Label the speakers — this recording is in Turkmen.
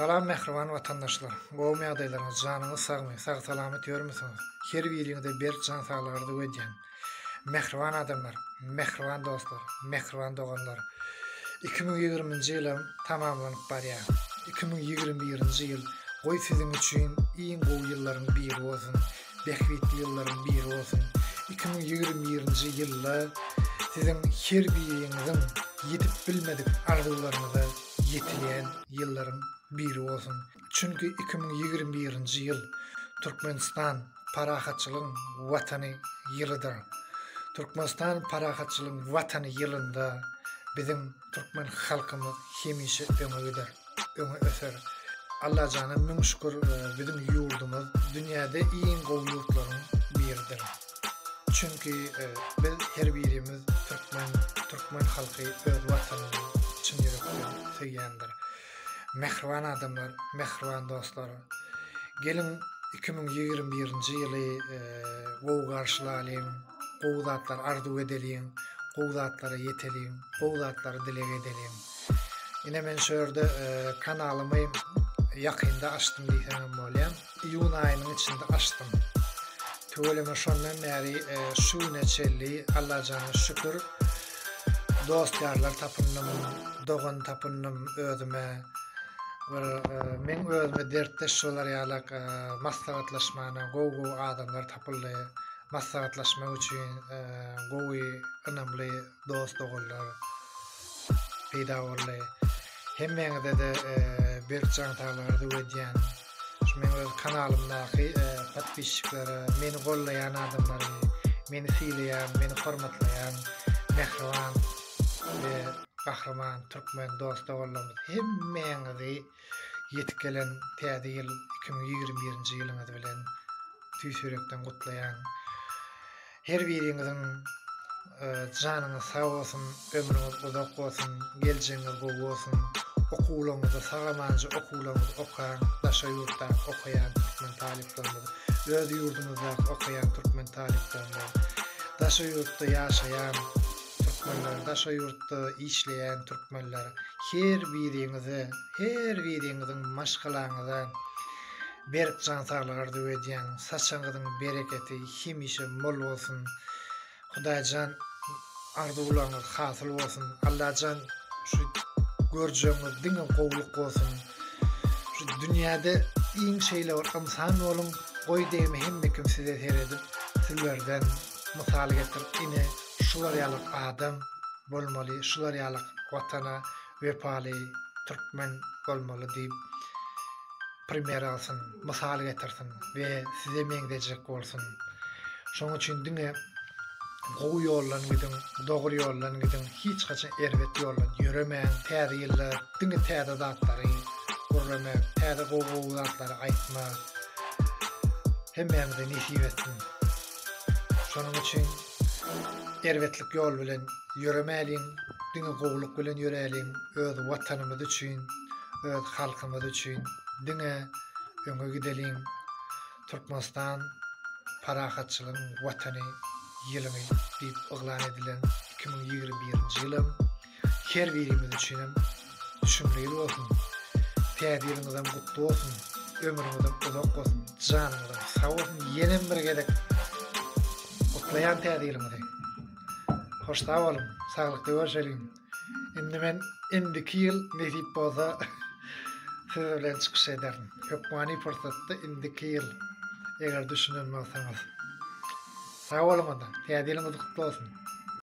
Speaker 1: Salam mehriban vatandaşlar. Gowum ýagdaýlaryňyz janyňyz sagmy, sag salamat ýörmüsiňiz. Her biriňizde bir can saglardy ödýän. Mehriban adamlar, mehriban dostlar, mehriban doganlar. 2020-nji ýyl tamamlanyp barýar. 2021-nji ýyl goý siziň üçin iň gowy ýyllaryň biri bolsun, behbetli ýyllaryň biri bolsun. 2021-nji ýylda siziň her biriňiziň ýetip bilmedik arzuwlaryňyza ýetilen ýyllaryň biri bolsun. Çünki 2021-nji ýyl Türkmenistan parahatçylygyň watany ýylydyr. Türkmenistan parahatçylygyň watany ýylynda bizim Türkmen halkymyz hemişe öňüdir, öňe öser. Allah jana ming şükür bizim ýurdumyz dünýäde iň gowy ýurtlaryň biridir. Çünki biz her birimiz Türkmen halky öz watanyny çyn ýürekden söýýändir. Mehriban adamlar, mehriban dostlar. Gelin 2021-nji ýyly gowy garşylaýyn, gowy zatlar arzu edelin, gowy zatlary ýetelin, gowy zatlary dilek edelin. Ine men şu ýerde kanalymy ýakynda açdym diýsem bolýar. Iýun aýynyň içinde açdym. Töweleme şondan bäri şu neçeli Allah jana şükür dostlarlar tapyndym, dogan tapyndym özüme. Men özüme dertdeş bolar ýalyk maslahatlaşmana gowy adamlar tapyldy. Maslahatlaşmak üçin gowy önemli dost doganlar peýda boldy. Hemmeňizde de bir çantalarda ödýän. Şu men öz kanalymdaky patpisçiklere, meni gollaýan adamlary, meni sylaýan, meni hormatlaýan, mehriban we gahraman türkmen dost doganlarymyz hemmeňizi ýetip gelen täze ýyl 2021-nji ýylyňyz bilen tüýsürekden gutlaýan. Her biriňiziň janyňyz sag bolsun, ömrüňiz uzak bolsun, geljegiňiz gowy bolsun. Okuwlaryňyzy sagamanjy okuwlaryňyzy okaň, daşa ýurtda okaýan türkmen taliplerimiz, öz ýurdumyzda okaýan türkmen taliplerimiz, daşa ýurtda ýaşaýan türkmenler, daşa ýurtda işleýän türkmenler, her biriňiziň maşgalaňyza berip can saglardy ödýän, saçaňyzyň bereketi hemişe mol bolsun. Hudaýjan arzuwlaryňyz hasyl bolsun. Allahyjan şu görjegiňiz diňe gowluk bolsun. Şu dünýäde iň şeýle bar, amsan bolun, goý diýme hemme kim size seredip, sizlerden mysal getirip ine şular ýalyk adam bolmaly, şular ýalyk watana wepaly türkmen bolmaly diýip primer alsyn, mysal getirsin we size meňdejek bolsun. Şoň üçin diňe gowy ýollan gidin, dogry ýollan gidin, hiç gaçan erwet ýollan ýöremäň, täze ýyllar, diňe täze zatlary görmek, täze gowy zatlary aýtmak hemmeňize nesip etsin. Şonuň üçin erwetlik ýol bilen ýöremäliň, diňe gowluk bilen ýöreliň, öz watanymyz üçin, öz halkymyz üçin diňe öňe gideliň. Türkmenistan parahatçylygyň watany ýylyny diýip oglan edilen 2021-nji ýyl her birimiz üçin düşünmeli bolsun. Täzeliňizden gutly bolsun, ömrüňizden uzak bolsun, janyňyzdan sag bolsun, ýenem bir gedek gutlaýan täzeliňizi. Hoşda bolun, saglykda görüşeliň. Endi men endiki ýyl nesip bolsa siz bilen çykyş ederim. Hökmani pursatda endiki ýyl eger düşünen bolsaňyz. Sag bolun onda, täzeliňiz gutly bolsun.